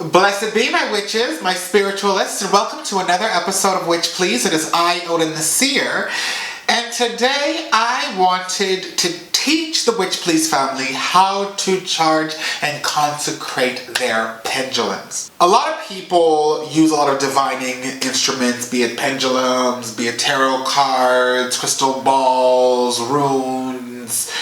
Blessed be my witches, my spiritualists, and welcome to another episode of Witch Please. It is I, Odin the Seer, and today I wanted to teach the Witch Please family how to charge and consecrate their pendulums. A lot of people use a lot of divining instruments, be it pendulums, be it tarot cards, crystal balls, runes,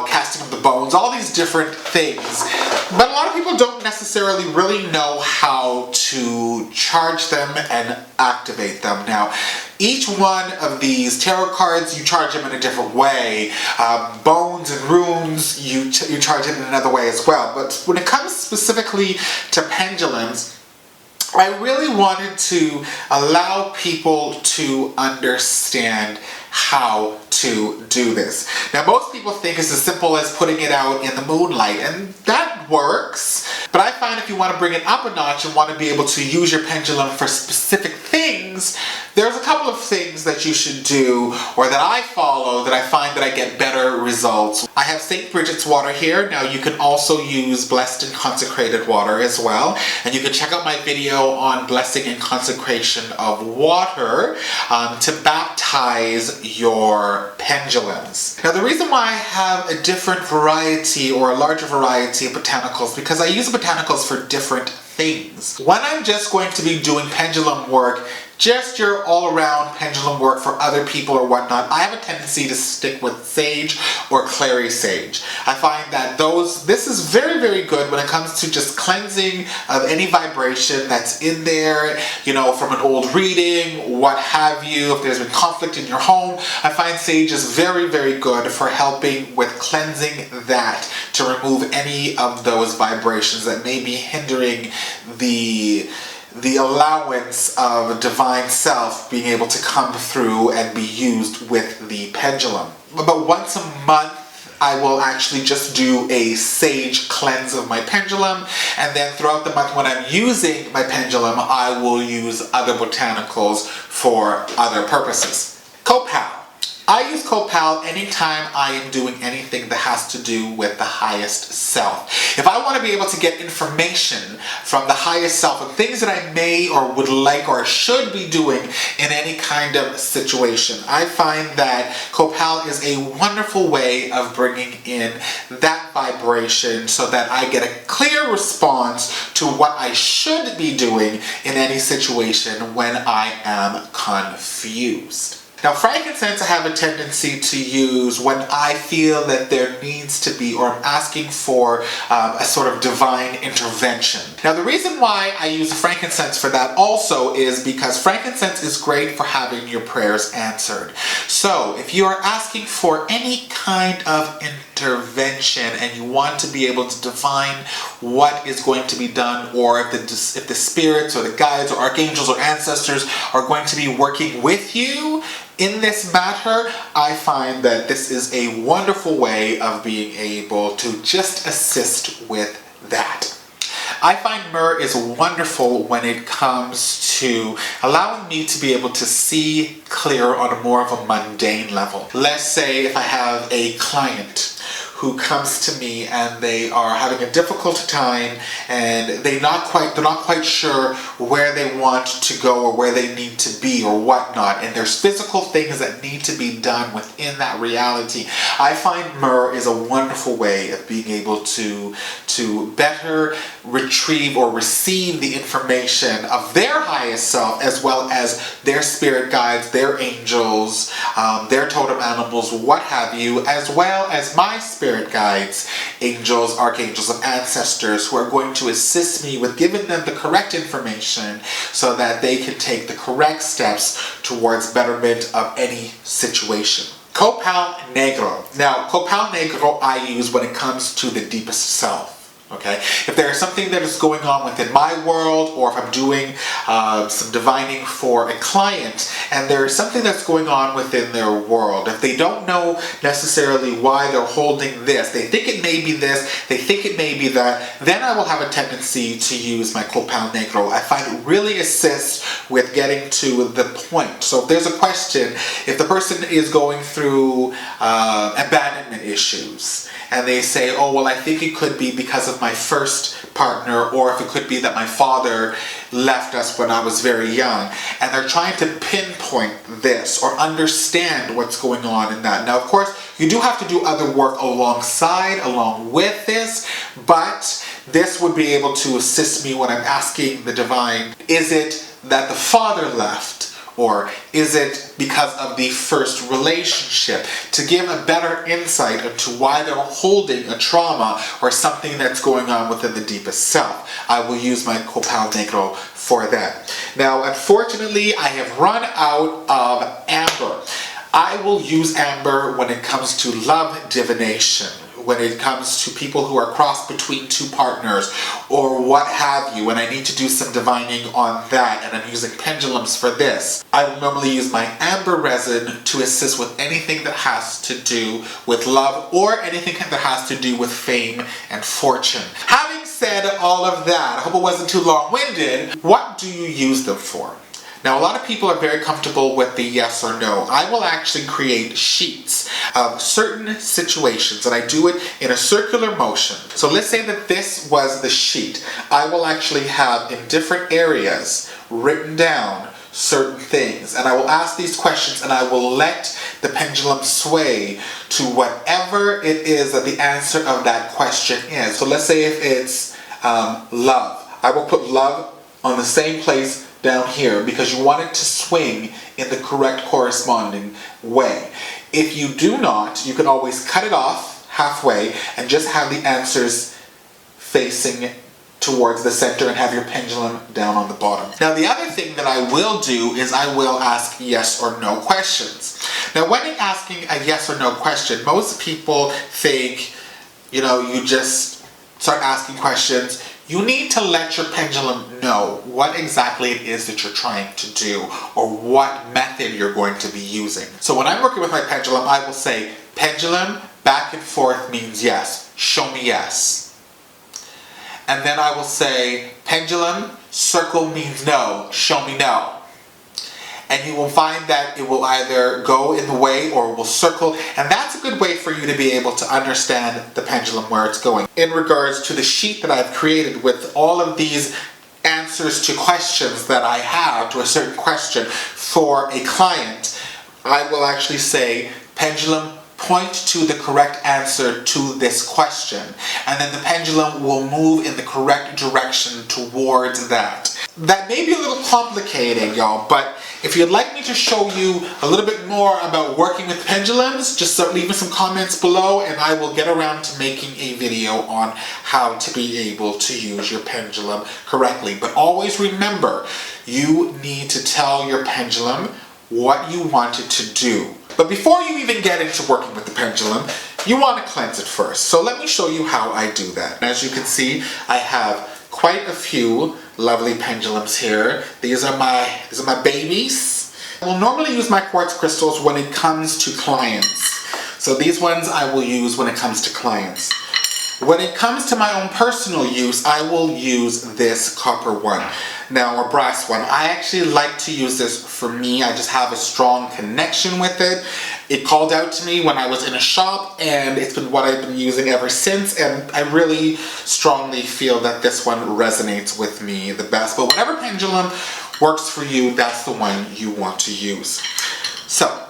casting of the bones, all these different things. But a lot of people don't necessarily really know how to charge them and activate them. Now, each one of these tarot cards, you charge them in a different way. Bones and runes, you charge it in another way as well. But when it comes specifically to pendulums, I really wanted to allow people to understand how to do this. Now, most people think it's as simple as putting it out in the moonlight, and that works. But I find if you want to bring it up a notch and want to be able to use your pendulum for specific things, there's a couple of things that you should do, or that I follow, that I find that I get better results. I have St. Bridget's water here. Now, you can also use blessed and consecrated water as well. And you can check out my video on blessing and consecration of water to baptize your pendulums. Now, the reason why I have a different variety or a larger variety of botanicals, because I use botanicals for different things. When I'm just going to be doing pendulum work, just your all-around pendulum work for other people or whatnot, I have a tendency to stick with sage or clary sage. I find that this is very, very good when it comes to just cleansing of any vibration that's in there, from an old reading, what have you. If there's been conflict in your home, I find sage is very, very good for helping with cleansing that, to remove any of those vibrations that may be hindering the allowance of divine self being able to come through and be used with the pendulum. But once a month, I will actually just do a sage cleanse of my pendulum, and then throughout the month when I'm using my pendulum, I will use other botanicals for other purposes. Copal. I use Copal anytime I am doing anything that has to do with the highest self. If I want to be able to get information from the highest self and things that I may or would like or should be doing in any kind of situation, I find that Copal is a wonderful way of bringing in that vibration so that I get a clear response to what I should be doing in any situation when I am confused. Now, frankincense I have a tendency to use when I feel that there needs to be, or I'm asking for a sort of divine intervention. Now, the reason why I use frankincense for that also is because frankincense is great for having your prayers answered. So, if you are asking for any kind of intervention and you want to be able to define what is going to be done, or if the spirits or the guides or archangels or ancestors are going to be working with you in this matter, I find that this is a wonderful way of being able to just assist with that. I find myrrh is wonderful when it comes to allowing me to be able to see clear on a more of a mundane level. Let's say if I have a client who comes to me and they are having a difficult time and they're not quite sure where they want to go or where they need to be or whatnot, and there's physical things that need to be done within that reality, I find myrrh is a wonderful way of being able to better retrieve or receive the information of their highest self, as well as their spirit guides, their angels, their totem animals, what have you, as well as my spirit guides, angels, archangels, and ancestors who are going to assist me with giving them the correct information so that they can take the correct steps towards betterment of any situation. Copal Negro. Now, Copal Negro I use when it comes to the deepest self. Okay, if there is something that is going on within my world, or if I'm doing some divining for a client and there is something that's going on within their world, if they don't know necessarily why they're holding this, they think it may be this, they think it may be that, then I will have a tendency to use my Copal Negro. I find it really assists with of getting to the point. So if there's a question, if the person is going through abandonment issues, and they say, oh, well, I think it could be because of my first partner, or if it could be that my father left us when I was very young, and they're trying to pinpoint this or understand what's going on in that. Now, of course, you do have to do other work along with this, but this would be able to assist me when I'm asking the divine, is it that the father left? Or is it because of the first relationship? To give a better insight into why they're holding a trauma or something that's going on within the deepest self. I will use my Copal Negro for that. Now, unfortunately, I have run out of amber. I will use amber when it comes to love divination, when it comes to people who are crossed between two partners or what have you, and I need to do some divining on that, and I'm using pendulums for this. I will normally use my amber resin to assist with anything that has to do with love or anything that has to do with fame and fortune. Having said all of that, I hope it wasn't too long-winded, what do you use them for? Now, a lot of people are very comfortable with the yes or no. I will actually create sheets of certain situations, and I do it in a circular motion. So let's say that this was the sheet. I will actually have in different areas written down certain things, and I will ask these questions, and I will let the pendulum sway to whatever it is that the answer of that question is. So let's say if it's love, I will put love on the same place down here because you want it to swing in the correct corresponding way. If you do not, you can always cut it off halfway and just have the answers facing towards the center and have your pendulum down on the bottom. Now, the other thing that I will do is I will ask yes or no questions. Now, when asking a yes or no question, most people think, you just start asking questions. You need to let your pendulum know what exactly it is that you're trying to do or what method you're going to be using. So when I'm working with my pendulum, I will say, pendulum, back and forth means yes. Show me yes. And then I will say, pendulum, circle means no. Show me no. And you will find that it will either go in the way or will circle, and that's a good way for you to be able to understand the pendulum where it's going. In regards to the sheet that I've created with all of these answers to questions that I have to a certain question for a client, I will actually say, pendulum, point to the correct answer to this question, and then the pendulum will move in the correct direction towards that. That may be a little complicated, y'all, but if you'd like me to show you a little bit more about working with pendulums, just leave me some comments below and I will get around to making a video on how to be able to use your pendulum correctly. But always remember, you need to tell your pendulum what you want it to do. But before you even get into working with the pendulum, you want to cleanse it first. So let me show you how I do that. As you can see, I have quite a few lovely pendulums here. These are my babies. I will normally use my quartz crystals when it comes to clients. So these ones I will use when it comes to clients. When it comes to my own personal use, I will use this copper one. Now, or brass one. I actually like to use this for me. I just have a strong connection with it. It called out to me when I was in a shop, and it's been what I've been using ever since, and I really strongly feel that this one resonates with me the best. But whatever pendulum works for you, that's the one you want to use. So,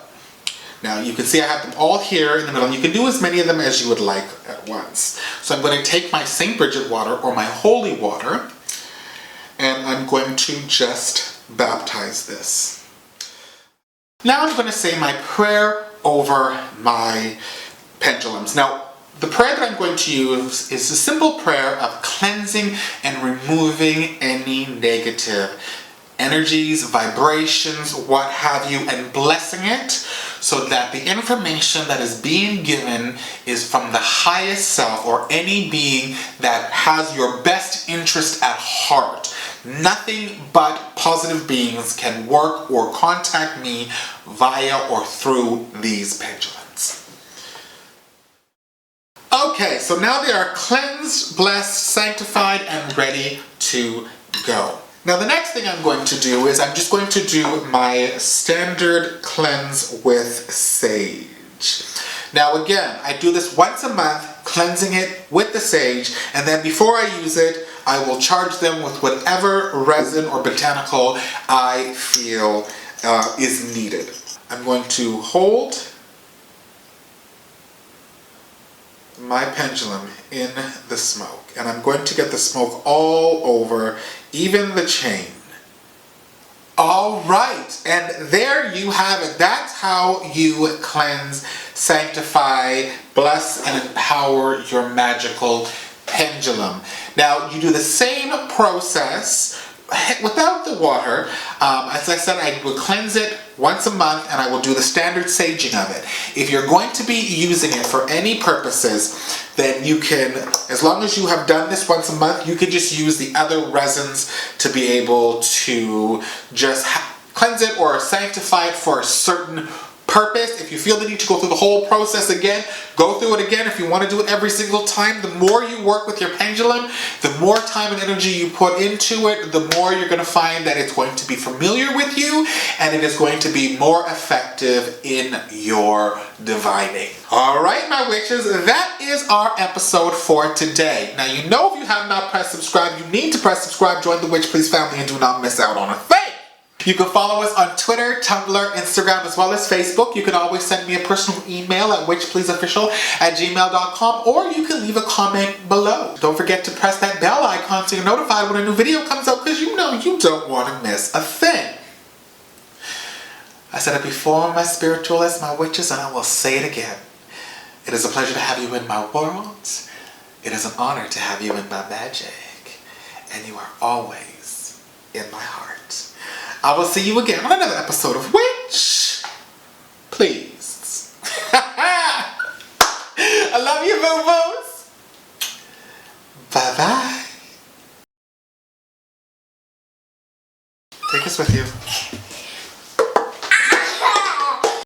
now you can see I have them all here in the middle, and you can do as many of them as you would like at once. So I'm going to take my St. Bridget water, or my holy water, and I'm going to just baptize this. Now I'm going to say my prayer over my pendulums. Now, the prayer that I'm going to use is a simple prayer of cleansing and removing any negative energies, vibrations, what have you, and blessing it so that the information that is being given is from the highest self or any being that has your best interest at heart. Nothing but positive beings can work or contact me via or through these pendulums. Okay, so now they are cleansed, blessed, sanctified, and ready to go. Now the next thing I'm going to do is I'm just going to do my standard cleanse with sage. Now again, I do this once a month, cleansing it with the sage, and then before I use it, I will charge them with whatever resin or botanical I feel is needed. I'm going to hold my pendulum in the smoke, and I'm going to get the smoke all over, even the chain. All right, and there you have it. That's how you cleanse, sanctify, bless, and empower your magical pendulum. Now, you do the same process without the water. As I said, I will cleanse it once a month, and I will do the standard saging of it. If you're going to be using it for any purposes, then you can, as long as you have done this once a month, you can just use the other resins to be able to just cleanse it or sanctify it for a certain purpose. If you feel the need to go through the whole process again, go through it again. If you want to do it every single time, the more you work with your pendulum, the more time and energy you put into it, the more you're going to find that it's going to be familiar with you, and it is going to be more effective in your divining. All right, my witches, that is our episode for today. Now, you know, if you have not pressed subscribe, you need to press subscribe, join the Witch Please family, and do not miss out on a thing. You can follow us on Twitter, Tumblr, Instagram, as well as Facebook. You can always send me a personal email at witchpleaseofficial@gmail.com, or you can leave a comment below. Don't forget to press that bell icon so you're notified when a new video comes out, because you know you don't want to miss a thing. I said it before, my spiritualists, my witches, and I will say it again. It is a pleasure to have you in my world. It is an honor to have you in my magic. And you are always in my heart. I will see you again on another episode of Witch Please. I love you, boo-boos. Bye-bye. Take us with you.